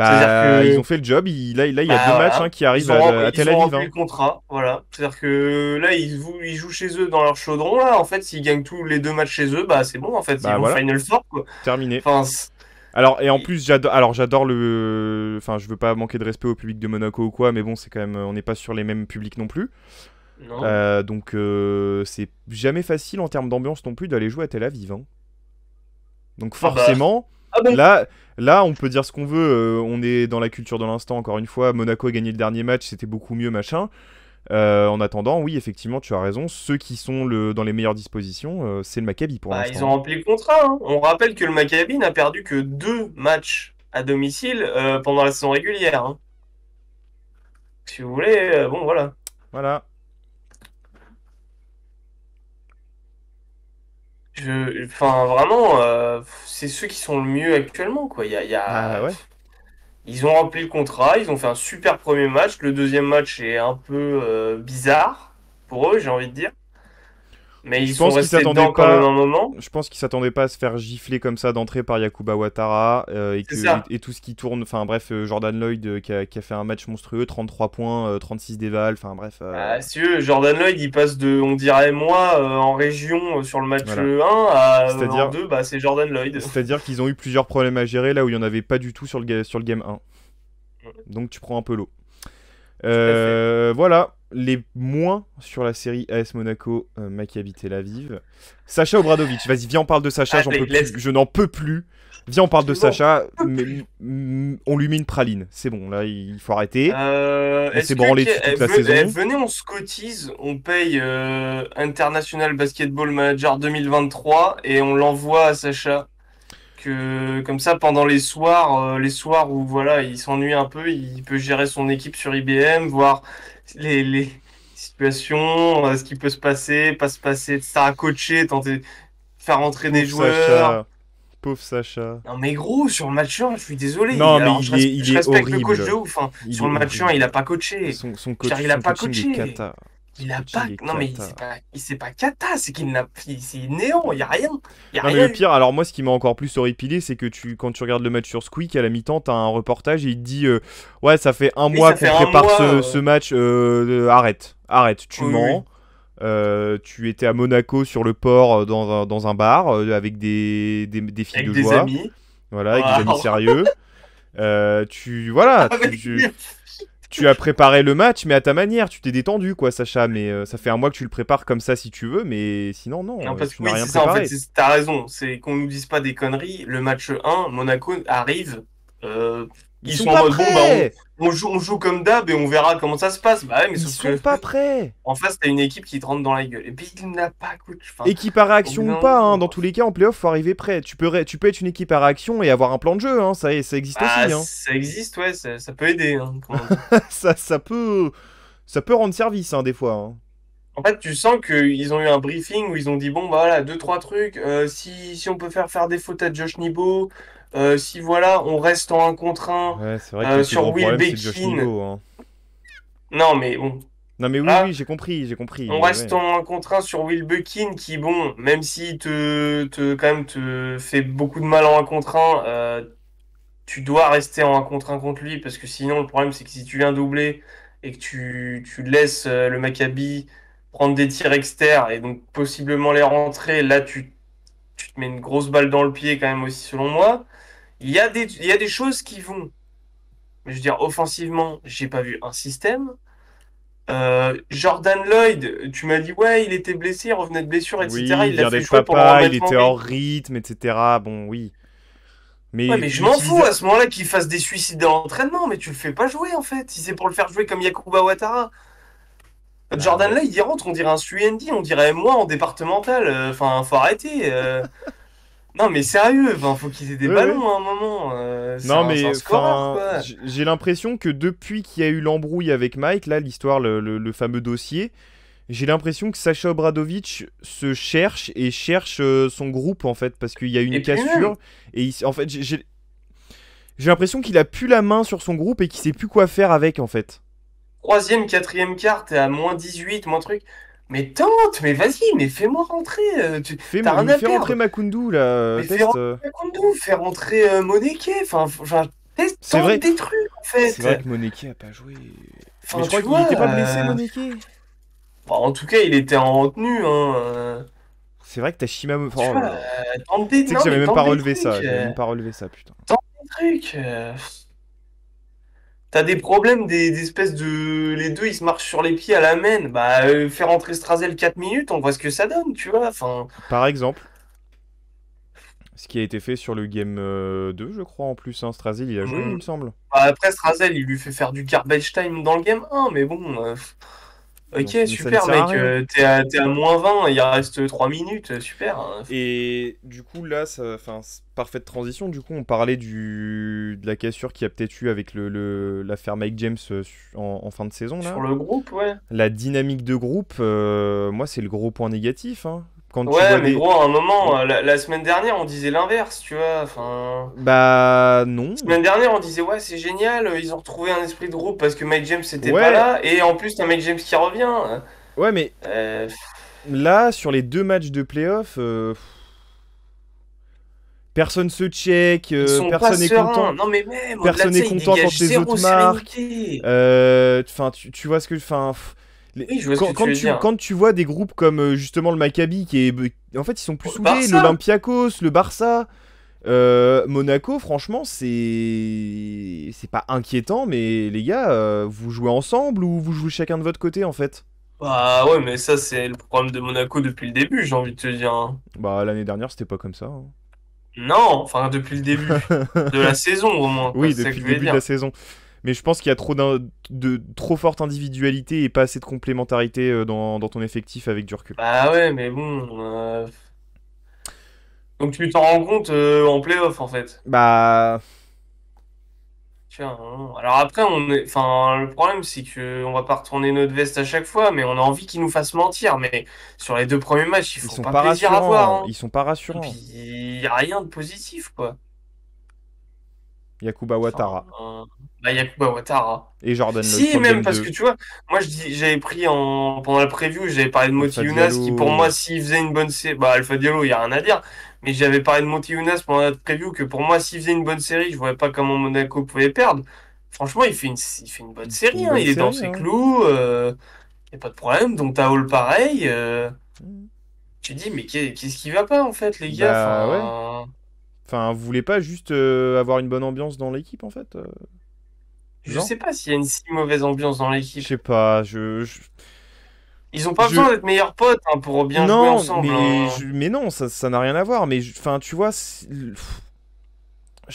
[SPEAKER 2] C'est-à-dire
[SPEAKER 1] Bah, ils
[SPEAKER 2] que
[SPEAKER 1] ont fait le job, là, il y a
[SPEAKER 2] bah
[SPEAKER 1] deux matchs hein,
[SPEAKER 2] voilà,
[SPEAKER 1] qui arrivent à Tel
[SPEAKER 2] ils ont
[SPEAKER 1] Aviv.
[SPEAKER 2] rempli
[SPEAKER 1] Hein.
[SPEAKER 2] le contrat, voilà. C'est-à-dire que là, ils jouent chez eux dans leur chaudron, là. En fait, s'ils gagnent tous les deux matchs chez eux, bah c'est bon, en fait, ils
[SPEAKER 1] Bah
[SPEAKER 2] vont
[SPEAKER 1] voilà,
[SPEAKER 2] Final Four, quoi.
[SPEAKER 1] terminé.
[SPEAKER 2] Enfin,
[SPEAKER 1] Alors, et en plus, j'adore le. Enfin, je veux pas manquer de respect au public de Monaco ou quoi, mais bon, c'est quand même. On n'est pas sur les mêmes publics non plus.
[SPEAKER 2] non.
[SPEAKER 1] Donc, c'est jamais facile en termes d'ambiance non plus d'aller jouer à Tel Aviv. Hein. Donc,
[SPEAKER 2] Ah bah,
[SPEAKER 1] forcément,
[SPEAKER 2] ah bon.
[SPEAKER 1] là, là, on peut dire ce qu'on veut. On est dans la culture de l'instant, encore une fois. Monaco a gagné le dernier match, c'était beaucoup mieux, machin. En attendant, oui, effectivement, tu as raison. Ceux qui sont dans les meilleures dispositions, c'est le Maccabi pour
[SPEAKER 2] Bah, ils ont
[SPEAKER 1] l'instant. Hein.
[SPEAKER 2] rempli le contrat, hein. On rappelle que le Maccabi n'a perdu que deux matchs à domicile pendant la saison régulière, hein. Si vous voulez, bon, voilà.
[SPEAKER 1] Voilà.
[SPEAKER 2] Enfin, vraiment, c'est ceux qui sont le mieux actuellement, quoi.
[SPEAKER 1] Bah ouais.
[SPEAKER 2] Ils ont rempli le contrat, ils ont fait un super premier match. Le deuxième match est un peu bizarre pour eux, j'ai envie de dire. Mais
[SPEAKER 1] Je
[SPEAKER 2] ils sont
[SPEAKER 1] pense qu'ils
[SPEAKER 2] restés
[SPEAKER 1] s'attendaient
[SPEAKER 2] dedans quand même
[SPEAKER 1] pas.
[SPEAKER 2] un moment.
[SPEAKER 1] Je pense qu'ils s'attendaient pas à se faire gifler comme ça d'entrée par Yakuba Ouattara
[SPEAKER 2] C'est ça.
[SPEAKER 1] et tout ce qui tourne. Enfin bref, Jordan Lloyd qui a fait un match monstrueux, 33 points, 36 déval. Enfin bref,
[SPEAKER 2] Bah, si eux, Jordan Lloyd, il passe de, on dirait moi, en région sur le match
[SPEAKER 1] voilà.
[SPEAKER 2] 1 à en
[SPEAKER 1] C'est-à-dire,
[SPEAKER 2] 2, bah, c'est Jordan Lloyd.
[SPEAKER 1] c'est-à-dire qu'ils ont eu plusieurs problèmes à gérer là où il y en avait pas du tout sur le game 1. Donc tu prends un peu l'eau.
[SPEAKER 2] Tout à fait.
[SPEAKER 1] Voilà les moins sur la série AS Monaco, Maccabi Tel Aviv. Sacha Obradovic, vas-y, viens on parle de Sacha, j'en
[SPEAKER 2] Allez,
[SPEAKER 1] peux plus, je n'en peux plus. Viens on parle de
[SPEAKER 2] je n'en
[SPEAKER 1] Sacha,
[SPEAKER 2] peux
[SPEAKER 1] mais
[SPEAKER 2] plus.
[SPEAKER 1] on lui met une praline. C'est bon, là il faut arrêter. On s'est
[SPEAKER 2] Est-ce que
[SPEAKER 1] branlé dessus toute la saison.
[SPEAKER 2] venez, on se cotise, on paye International Basketball Manager 2023 et on l'envoie à Sacha. Que comme ça, pendant les soirs où voilà, il s'ennuie un peu, il peut gérer son équipe sur IBM, voir les situations, ce qui peut se passer, pas se passer, etc. À coacher, tenter de faire entrer des
[SPEAKER 1] Pauvre
[SPEAKER 2] joueurs.
[SPEAKER 1] Sacha, pauvre Sacha.
[SPEAKER 2] Non mais gros, sur le match 1, je suis désolé.
[SPEAKER 1] Non mais
[SPEAKER 2] Alors
[SPEAKER 1] il
[SPEAKER 2] je
[SPEAKER 1] est
[SPEAKER 2] respecte le coach de
[SPEAKER 1] horrible.
[SPEAKER 2] ouf, hein.
[SPEAKER 1] Il
[SPEAKER 2] Sur
[SPEAKER 1] est
[SPEAKER 2] le match 1, il a
[SPEAKER 1] horrible.
[SPEAKER 2] pas coaché. Je veux dire, il a
[SPEAKER 1] Son
[SPEAKER 2] pas
[SPEAKER 1] coaching est
[SPEAKER 2] coaché.
[SPEAKER 1] cata.
[SPEAKER 2] Il
[SPEAKER 1] Son
[SPEAKER 2] a
[SPEAKER 1] coaching
[SPEAKER 2] pas.
[SPEAKER 1] est
[SPEAKER 2] Non, mais
[SPEAKER 1] cata.
[SPEAKER 2] c'est pas cata, c'est qu'il n'a. C'est néant, il y a rien. Il y a
[SPEAKER 1] Non mais
[SPEAKER 2] rien
[SPEAKER 1] le
[SPEAKER 2] eu.
[SPEAKER 1] pire, alors moi ce qui m'a encore plus horripilé, c'est que quand tu regardes le match sur Squeak, à la mi-temps, t'as un reportage et il te dit ouais, ça fait un
[SPEAKER 2] Oui,
[SPEAKER 1] mois
[SPEAKER 2] ça
[SPEAKER 1] qu'on
[SPEAKER 2] fait un
[SPEAKER 1] prépare
[SPEAKER 2] mois.
[SPEAKER 1] ce match, arrête, arrête, tu
[SPEAKER 2] Oui,
[SPEAKER 1] mens.
[SPEAKER 2] oui.
[SPEAKER 1] Tu étais à Monaco sur le port dans un bar avec des filles
[SPEAKER 2] Avec
[SPEAKER 1] de
[SPEAKER 2] des
[SPEAKER 1] joie,
[SPEAKER 2] amis.
[SPEAKER 1] voilà, avec des amis
[SPEAKER 2] Waouh.
[SPEAKER 1] sérieux. Voilà,
[SPEAKER 2] Avec des-
[SPEAKER 1] tu as préparé le match, mais à ta manière, tu t'es détendu, quoi, Sacha. Mais ça fait un mois que tu le prépares comme ça si tu veux, mais sinon,
[SPEAKER 2] Non,
[SPEAKER 1] non,
[SPEAKER 2] parce que
[SPEAKER 1] tu n'as
[SPEAKER 2] oui,
[SPEAKER 1] rien
[SPEAKER 2] c'est ça, en fait,
[SPEAKER 1] préparé.
[SPEAKER 2] t'as raison. C'est qu'on nous dise pas des conneries. Le match 1, Monaco arrive. euh,
[SPEAKER 1] Ils
[SPEAKER 2] Ils
[SPEAKER 1] sont
[SPEAKER 2] sont en
[SPEAKER 1] pas
[SPEAKER 2] mode, bon, bah,
[SPEAKER 1] prêts!
[SPEAKER 2] on joue comme d'hab et on verra comment ça se passe. Bah ouais, mais
[SPEAKER 1] Ils
[SPEAKER 2] sauf
[SPEAKER 1] sont
[SPEAKER 2] que
[SPEAKER 1] pas prêts!
[SPEAKER 2] en face, t'as une équipe qui te rentre dans la gueule. Et puis, il n'a pas coach. Enfin,
[SPEAKER 1] Équipe à
[SPEAKER 2] au bout
[SPEAKER 1] réaction ou
[SPEAKER 2] d'un
[SPEAKER 1] pas, hein,
[SPEAKER 2] moment.
[SPEAKER 1] dans tous les cas, en playoff, faut arriver prêt. Tu peux être une équipe à réaction et avoir un plan de jeu, hein, ça existe
[SPEAKER 2] Bah,
[SPEAKER 1] aussi. Hein.
[SPEAKER 2] ça existe, ouais, ça peut aider, hein, comme on dit.
[SPEAKER 1] Ça ça peut rendre service, hein, des fois. Hein.
[SPEAKER 2] En fait, tu sens qu'ils ont eu un briefing où ils ont dit, bon, bah voilà, deux, trois trucs. Si on peut faire des fautes à Josh Nibo, si voilà, on reste en un contre un
[SPEAKER 1] Ouais, c'est vrai que le plus
[SPEAKER 2] sur
[SPEAKER 1] gros
[SPEAKER 2] Will
[SPEAKER 1] problème, c'est Josh
[SPEAKER 2] Bekin.
[SPEAKER 1] Nibo. Hein.
[SPEAKER 2] Non, mais bon,
[SPEAKER 1] Non, mais oui,
[SPEAKER 2] voilà.
[SPEAKER 1] j'ai compris,
[SPEAKER 2] On
[SPEAKER 1] mais
[SPEAKER 2] reste
[SPEAKER 1] ouais.
[SPEAKER 2] en un contre un sur Will Bekin qui, bon, même s'il quand même te fait beaucoup de mal en un contre un, tu dois rester en un contre un contre lui parce que sinon, le problème, c'est que si tu viens doubler et que tu laisses le Maccabi prendre des tirs externes et donc possiblement les rentrer, là, tu te mets une grosse balle dans le pied quand même aussi, selon moi. Il y a des choses qui vont. Mais je veux dire, offensivement, j'ai pas vu un système. Jordan Lloyd, tu m'as dit, ouais, il était blessé, il revenait de blessure, etc.
[SPEAKER 1] Oui, il
[SPEAKER 2] Il l'a
[SPEAKER 1] vient
[SPEAKER 2] fait
[SPEAKER 1] d'être
[SPEAKER 2] jouer pour le
[SPEAKER 1] papa, il
[SPEAKER 2] remettre en
[SPEAKER 1] était
[SPEAKER 2] rythme.
[SPEAKER 1] hors rythme, etc. Bon, oui.
[SPEAKER 2] Ouais,
[SPEAKER 1] Mais
[SPEAKER 2] mais je m'en fous
[SPEAKER 1] l'utiliser.
[SPEAKER 2] à ce moment-là qu'il fasse des suicides à l'entraînement, mais tu le fais pas jouer en fait. Si c'est pour le faire jouer comme Yakuba Ouattara.
[SPEAKER 1] Bah
[SPEAKER 2] Jordan
[SPEAKER 1] ouais.
[SPEAKER 2] Lloyd, il rentre, on dirait un Suendi, on dirait moi en départemental. Enfin, faut arrêter. Non, mais sérieux, enfin, faut qu'ils aient des
[SPEAKER 1] Ouais, ouais.
[SPEAKER 2] ballons à un moment.
[SPEAKER 1] Non,
[SPEAKER 2] C'est un
[SPEAKER 1] mais
[SPEAKER 2] scoreur,
[SPEAKER 1] enfin,
[SPEAKER 2] quoi.
[SPEAKER 1] j'ai l'impression que depuis qu'il y a eu l'embrouille avec Mike, là, l'histoire, le fameux dossier, j'ai l'impression que Sacha Obradovic se cherche et cherche son groupe, en fait, parce qu'il y a une
[SPEAKER 2] Et puis même,
[SPEAKER 1] cassure. Et en fait, j'ai l'impression qu'il a plus la main sur son groupe et qu'il sait plus quoi faire avec, en fait.
[SPEAKER 2] troisième, quatrième quart, t'es à moins 18, moins truc. Mais tente, mais vas-y, mais fais-moi rentrer. T'as rien
[SPEAKER 1] Mais
[SPEAKER 2] à
[SPEAKER 1] fais rentrer
[SPEAKER 2] perdre.
[SPEAKER 1] Makundu, là,
[SPEAKER 2] Mais fais
[SPEAKER 1] test.
[SPEAKER 2] rentrer Koundou, fais rentrer Moneke.
[SPEAKER 1] C'est
[SPEAKER 2] Tente
[SPEAKER 1] vrai,
[SPEAKER 2] des trucs, en
[SPEAKER 1] c'est
[SPEAKER 2] fait.
[SPEAKER 1] vrai que Moneke a pas joué. Mais
[SPEAKER 2] Enfin,
[SPEAKER 1] je crois
[SPEAKER 2] tu
[SPEAKER 1] qu'il
[SPEAKER 2] vois.
[SPEAKER 1] était pas blessé, Moneke.
[SPEAKER 2] Bon, en tout cas, il était en retenue, hein.
[SPEAKER 1] C'est vrai que t'as Shimamura.
[SPEAKER 2] Tu
[SPEAKER 1] Oh là
[SPEAKER 2] vois,
[SPEAKER 1] là. Tu sais que
[SPEAKER 2] non,
[SPEAKER 1] j'avais
[SPEAKER 2] mais
[SPEAKER 1] même pas
[SPEAKER 2] tente des
[SPEAKER 1] relevé
[SPEAKER 2] trucs.
[SPEAKER 1] ça. J'avais même pas relevé ça, putain.
[SPEAKER 2] Tente des trucs. T'as des problèmes, des espèces de. Les deux, ils se marchent sur les pieds à la main. Bah, fais rentrer Strazel 4 minutes, on voit ce que ça donne, tu vois. Enfin,
[SPEAKER 1] Par exemple, ce qui a été fait sur le game 2, je crois, en plus. Hein. Strazel, il a joué, il
[SPEAKER 2] hmm.
[SPEAKER 1] me semble.
[SPEAKER 2] Bah, après, Strazel, il lui fait faire du garbage time dans le game 1, mais bon.
[SPEAKER 1] Bon,
[SPEAKER 2] Ok,
[SPEAKER 1] mais ça ne
[SPEAKER 2] super,
[SPEAKER 1] sert à
[SPEAKER 2] mec.
[SPEAKER 1] rien.
[SPEAKER 2] T'es à moins 20, il reste 3 minutes. Super. Hein.
[SPEAKER 1] Et du coup, là, enfin, parfaite transition. Du coup, on parlait de la cassure qu'il y a peut-être eu avec l'affaire Mike James en fin de saison,
[SPEAKER 2] Sur
[SPEAKER 1] là.
[SPEAKER 2] le groupe, ouais.
[SPEAKER 1] La dynamique de groupe, moi, c'est le gros point négatif. Hein. Quand tu
[SPEAKER 2] Ouais,
[SPEAKER 1] vois
[SPEAKER 2] mais
[SPEAKER 1] des.
[SPEAKER 2] gros, à un moment, la semaine dernière, on disait l'inverse, tu vois. Enfin.
[SPEAKER 1] Bah, non.
[SPEAKER 2] Semaine dernière, on disait, ouais, c'est génial, ils ont retrouvé un esprit de groupe parce que Mike James n'était pas
[SPEAKER 1] Ouais,
[SPEAKER 2] là, et en plus, t'as Mike James qui revient.
[SPEAKER 1] ouais, mais
[SPEAKER 2] Euh,
[SPEAKER 1] là, sur les deux matchs de playoff, personne se check,
[SPEAKER 2] Ils sont pas
[SPEAKER 1] personne est
[SPEAKER 2] sereins.
[SPEAKER 1] content.
[SPEAKER 2] Non, mais même, au-delà de
[SPEAKER 1] Personne est
[SPEAKER 2] ça, ils
[SPEAKER 1] content
[SPEAKER 2] dégagent
[SPEAKER 1] quand les
[SPEAKER 2] zéro
[SPEAKER 1] autres marquent.
[SPEAKER 2] sérénité.
[SPEAKER 1] Enfin, tu vois ce que. Enfin,
[SPEAKER 2] Oui, je vois ce que tu veux dire.
[SPEAKER 1] quand tu vois des groupes comme justement le Maccabi, qui est. En fait, ils sont plus soudés.
[SPEAKER 2] Barça,
[SPEAKER 1] L'Olympiakos, le Barça, Monaco, franchement, c'est. C'est pas inquiétant, mais les gars, vous jouez ensemble ou vous jouez chacun de votre côté en fait?
[SPEAKER 2] bah ouais, mais ça, c'est le problème de Monaco depuis le début, j'ai envie de te dire. Hein.
[SPEAKER 1] Bah, l'année dernière, c'était pas comme ça. Hein.
[SPEAKER 2] Non, enfin, depuis le début. De la saison, au moins, quoi,
[SPEAKER 1] Oui,
[SPEAKER 2] c'est ça que
[SPEAKER 1] depuis
[SPEAKER 2] je
[SPEAKER 1] le
[SPEAKER 2] voulais
[SPEAKER 1] début de la
[SPEAKER 2] dire.
[SPEAKER 1] saison. Mais je pense qu'il y a de trop forte individualité et pas assez de complémentarité dans ton effectif avec du recul.
[SPEAKER 2] Bah ouais, mais bon. Donc tu t'en rends compte en playoff, en fait.
[SPEAKER 1] Bah,
[SPEAKER 2] Tiens, hein. Alors après, enfin, le problème, c'est que on va pas retourner notre veste à chaque fois, mais on a envie qu'ils nous fassent mentir. Mais sur les deux premiers matchs, ils
[SPEAKER 1] ils
[SPEAKER 2] font
[SPEAKER 1] sont
[SPEAKER 2] pas
[SPEAKER 1] pas
[SPEAKER 2] plaisir à voir.
[SPEAKER 1] rassurants.
[SPEAKER 2] Hein.
[SPEAKER 1] Ils sont pas
[SPEAKER 2] Et puis,
[SPEAKER 1] rassurants.
[SPEAKER 2] il y a rien de positif, quoi.
[SPEAKER 1] Yakuba
[SPEAKER 2] Enfin,
[SPEAKER 1] Ouattara.
[SPEAKER 2] bah, Yakuba Ouattara.
[SPEAKER 1] Et Jordan Lloyd
[SPEAKER 2] Si,
[SPEAKER 1] sur le
[SPEAKER 2] même
[SPEAKER 1] game
[SPEAKER 2] parce que
[SPEAKER 1] 2.
[SPEAKER 2] tu vois, moi j'avais pris pendant la preview, j'avais parlé de
[SPEAKER 1] Alpha
[SPEAKER 2] Moti Younas qui pour moi
[SPEAKER 1] Diallo.
[SPEAKER 2] s'il faisait une bonne série, bah Alpha Diallo, il y a rien à dire, mais j'avais parlé de Moti Younas pendant la preview que pour moi s'il faisait une bonne série, je voyais pas comment Monaco pouvait perdre. Franchement, il fait une bonne
[SPEAKER 1] Il fait
[SPEAKER 2] série,
[SPEAKER 1] une
[SPEAKER 2] hein,
[SPEAKER 1] bonne
[SPEAKER 2] il est dans
[SPEAKER 1] série,
[SPEAKER 2] ses
[SPEAKER 1] hein.
[SPEAKER 2] clous, y a pas de problème, donc t'as Hall pareil,
[SPEAKER 1] Mm.
[SPEAKER 2] tu dis mais qu'est-ce qui va pas en fait les gars,
[SPEAKER 1] Bah ouais.
[SPEAKER 2] enfin
[SPEAKER 1] Enfin, vous voulez pas juste avoir une bonne ambiance dans l'équipe en fait
[SPEAKER 2] je
[SPEAKER 1] Genre?
[SPEAKER 2] sais pas s'il y a une si mauvaise ambiance dans
[SPEAKER 1] Je
[SPEAKER 2] l'équipe.
[SPEAKER 1] sais pas,
[SPEAKER 2] Ils ont pas besoin
[SPEAKER 1] je-
[SPEAKER 2] d'être meilleurs potes hein, pour bien jouer
[SPEAKER 1] Non,
[SPEAKER 2] ensemble, hein.
[SPEAKER 1] mais non, ça n'a rien à voir. Mais enfin, tu vois, je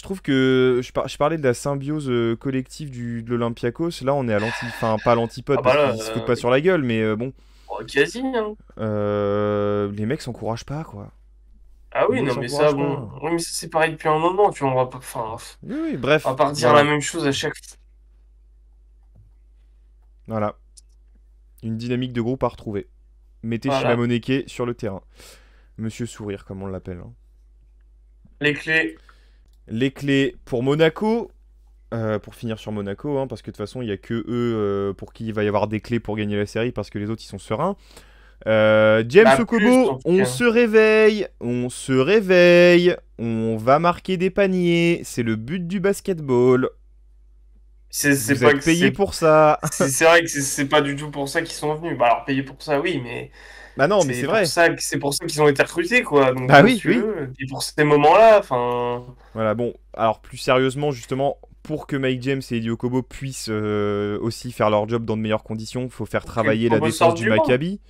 [SPEAKER 1] trouve que je parlais de la symbiose collective de l'Olympiakos. Là, on est à enfin pas à l'antipode
[SPEAKER 2] Ah bah
[SPEAKER 1] parce
[SPEAKER 2] là,
[SPEAKER 1] qu'ils se foutent pas sur la gueule, mais bon,
[SPEAKER 2] oh, quasi, hein.
[SPEAKER 1] les mecs s'encouragent pas, quoi.
[SPEAKER 2] Ah
[SPEAKER 1] Les
[SPEAKER 2] oui,
[SPEAKER 1] mecs
[SPEAKER 2] non, mais ça,
[SPEAKER 1] s'encouragent
[SPEAKER 2] bon.
[SPEAKER 1] pas.
[SPEAKER 2] Oui, mais ça, c'est pareil depuis un moment, tu vois. On va pas, enfin,
[SPEAKER 1] Oui, oui,
[SPEAKER 2] on va
[SPEAKER 1] bref,
[SPEAKER 2] pas redire la
[SPEAKER 1] voilà,
[SPEAKER 2] même chose à chaque fois.
[SPEAKER 1] voilà, une dynamique de groupe à retrouver. Mettez
[SPEAKER 2] Voilà.
[SPEAKER 1] Shimamoneke sur le terrain, Monsieur Sourire, comme on l'appelle, hein.
[SPEAKER 2] Les clés.
[SPEAKER 1] Les clés pour Monaco. Pour finir sur Monaco, hein, parce que de toute façon, il n'y a que eux pour qui il va y avoir des clés pour gagner la série, parce que les autres, ils sont sereins. James
[SPEAKER 2] Bah, plus,
[SPEAKER 1] Okobo,
[SPEAKER 2] en tout
[SPEAKER 1] on
[SPEAKER 2] cas.
[SPEAKER 1] se réveille, on se réveille, on va marquer des paniers, c'est le but du basketball.
[SPEAKER 2] C'est
[SPEAKER 1] Vous
[SPEAKER 2] pas
[SPEAKER 1] êtes
[SPEAKER 2] que
[SPEAKER 1] payé pour ça.
[SPEAKER 2] c'est vrai que c'est pas du tout pour ça qu'ils sont venus. Bah, alors, payer pour ça, oui, mais
[SPEAKER 1] Bah non, mais c'est vrai.
[SPEAKER 2] c'est pour ça qu'ils ont été recrutés, quoi. Donc,
[SPEAKER 1] Bah
[SPEAKER 2] bon, si
[SPEAKER 1] oui,
[SPEAKER 2] tu
[SPEAKER 1] oui.
[SPEAKER 2] veux. Et pour ces moments-là, enfin.
[SPEAKER 1] Voilà, bon, alors plus sérieusement, justement, pour que Mike James et Eddie Okobo puissent aussi faire leur job dans de meilleures conditions, il faut faire
[SPEAKER 2] Faut que
[SPEAKER 1] travailler la
[SPEAKER 2] Kobo
[SPEAKER 1] défense
[SPEAKER 2] sorte
[SPEAKER 1] du
[SPEAKER 2] du banc.
[SPEAKER 1] Maccabi.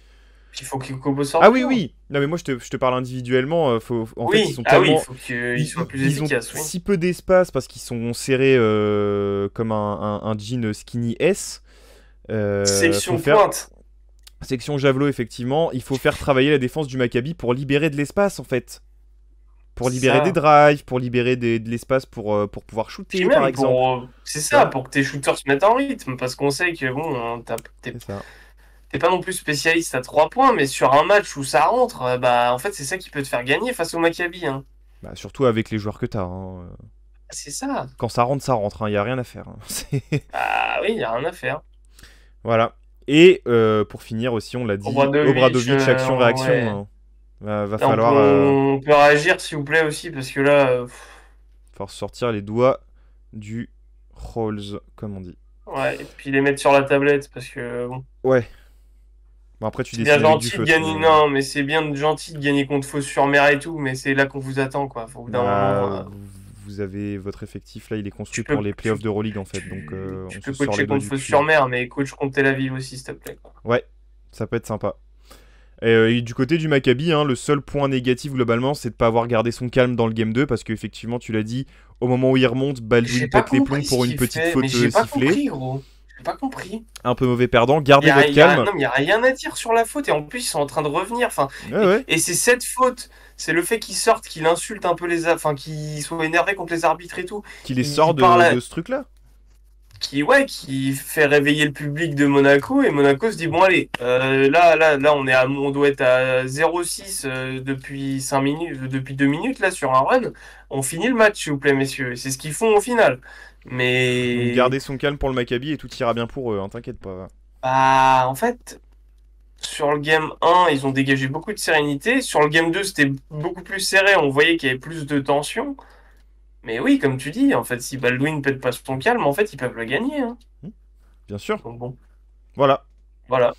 [SPEAKER 2] Puis il faut que Kobo sorte
[SPEAKER 1] Ah
[SPEAKER 2] du
[SPEAKER 1] oui,
[SPEAKER 2] banc.
[SPEAKER 1] oui. Non, mais moi, je te parle individuellement. En fait, ils
[SPEAKER 2] Oui,
[SPEAKER 1] sont
[SPEAKER 2] ah oui, il
[SPEAKER 1] tellement.
[SPEAKER 2] faut qu'ils soient plus
[SPEAKER 1] Ils ont
[SPEAKER 2] efficaces, oui.
[SPEAKER 1] si peu d'espace parce qu'ils sont serrés comme un jean skinny S. Faut
[SPEAKER 2] Section
[SPEAKER 1] faire.
[SPEAKER 2] pointe.
[SPEAKER 1] Section javelot, effectivement. Il faut faire travailler la défense du Maccabi pour libérer de l'espace, en fait. Pour libérer des
[SPEAKER 2] Ça.
[SPEAKER 1] drives, pour libérer de l'espace pour pouvoir
[SPEAKER 2] Puis
[SPEAKER 1] shooter, par
[SPEAKER 2] même
[SPEAKER 1] exemple.
[SPEAKER 2] pour. C'est
[SPEAKER 1] Tu
[SPEAKER 2] ça,
[SPEAKER 1] vois?
[SPEAKER 2] pour que tes shooters se mettent en rythme. Parce qu'on sait que bon,
[SPEAKER 1] C'est ça.
[SPEAKER 2] t'es pas non plus spécialiste à 3 points, mais sur un match où ça rentre, bah en fait c'est ça qui peut te faire gagner face au Maccabi, hein.
[SPEAKER 1] Bah, surtout avec les joueurs que t'as, hein.
[SPEAKER 2] C'est ça.
[SPEAKER 1] Quand ça rentre, ça rentre. Il y a rien à faire, hein.
[SPEAKER 2] Ah oui, y a rien à faire.
[SPEAKER 1] Voilà. Et pour finir aussi, on l'a dit,
[SPEAKER 2] Obradovic,
[SPEAKER 1] Obradovic, action-réaction,
[SPEAKER 2] ouais.
[SPEAKER 1] hein. Va
[SPEAKER 2] Là,
[SPEAKER 1] falloir,
[SPEAKER 2] on peut réagir s'il vous plaît aussi, parce que là,
[SPEAKER 1] falloir sortir les doigts du Rolls, comme on dit.
[SPEAKER 2] ouais, et puis les mettre sur la tablette, parce que bon.
[SPEAKER 1] Ouais. Bon, après, tu
[SPEAKER 2] C'est bien
[SPEAKER 1] dessines avec du
[SPEAKER 2] gentil de
[SPEAKER 1] feutre,
[SPEAKER 2] gagner,
[SPEAKER 1] mais.
[SPEAKER 2] non, mais c'est bien gentil de gagner contre Fos-sur-Mer et tout, mais c'est là qu'on vous attend, quoi. Faut au bout d'un
[SPEAKER 1] Bah,
[SPEAKER 2] moment,
[SPEAKER 1] vous avez votre effectif là, il est
[SPEAKER 2] tu
[SPEAKER 1] construit pour
[SPEAKER 2] peux,
[SPEAKER 1] les
[SPEAKER 2] tu,
[SPEAKER 1] playoffs d'Euroleague en fait, donc
[SPEAKER 2] tu
[SPEAKER 1] on
[SPEAKER 2] peux
[SPEAKER 1] se sort les
[SPEAKER 2] coacher
[SPEAKER 1] doigts
[SPEAKER 2] contre
[SPEAKER 1] du cul, hein.
[SPEAKER 2] Fos-sur-Mer, mais coach contre Tel Aviv aussi, s'il te plaît, quoi.
[SPEAKER 1] Ouais, ça peut être sympa. Et du côté du Maccabi, hein, le seul point négatif globalement, c'est de pas avoir gardé son calme dans le game 2, parce qu'effectivement, tu l'as dit, au moment où il remonte, Baldwin
[SPEAKER 2] J'ai pas
[SPEAKER 1] pète les plombs
[SPEAKER 2] compris ce
[SPEAKER 1] pour une
[SPEAKER 2] qu'il
[SPEAKER 1] petite
[SPEAKER 2] fait, mais
[SPEAKER 1] faute
[SPEAKER 2] j'ai pas
[SPEAKER 1] sifflée.
[SPEAKER 2] compris, gros. J'ai pas compris.
[SPEAKER 1] Un peu mauvais perdant, gardez votre calme.
[SPEAKER 2] Non, mais y a rien à dire sur la faute, et en plus, ils sont en train de revenir. Enfin,
[SPEAKER 1] Ouais, ouais,
[SPEAKER 2] et c'est cette faute, c'est le fait qu'il sorte, qu'il insulte un peu enfin, qu'il soit énervé contre les arbitres et tout.
[SPEAKER 1] qui les sort
[SPEAKER 2] Il parle,
[SPEAKER 1] de ce truc-là.
[SPEAKER 2] ouais, qui fait réveiller le public de Monaco et Monaco se dit bon allez, là on doit être à 0,6 depuis 5 minutes, depuis 2 minutes là sur un run. On finit le match s'il vous plaît messieurs. Et c'est ce qu'ils font au final.
[SPEAKER 1] Donc
[SPEAKER 2] Mais
[SPEAKER 1] gardez son calme pour le Maccabi et tout ira bien pour eux, hein, t'inquiète pas.
[SPEAKER 2] bah en fait sur le game 1 ils ont dégagé beaucoup de sérénité. Sur le game 2 c'était beaucoup plus serré. On voyait qu'il y avait plus de tension. Mais oui comme tu dis en fait si Baldwin pète pas son calme en fait ils peuvent le gagner, hein.
[SPEAKER 1] Bien sûr.
[SPEAKER 2] Donc bon
[SPEAKER 1] Voilà.
[SPEAKER 2] voilà.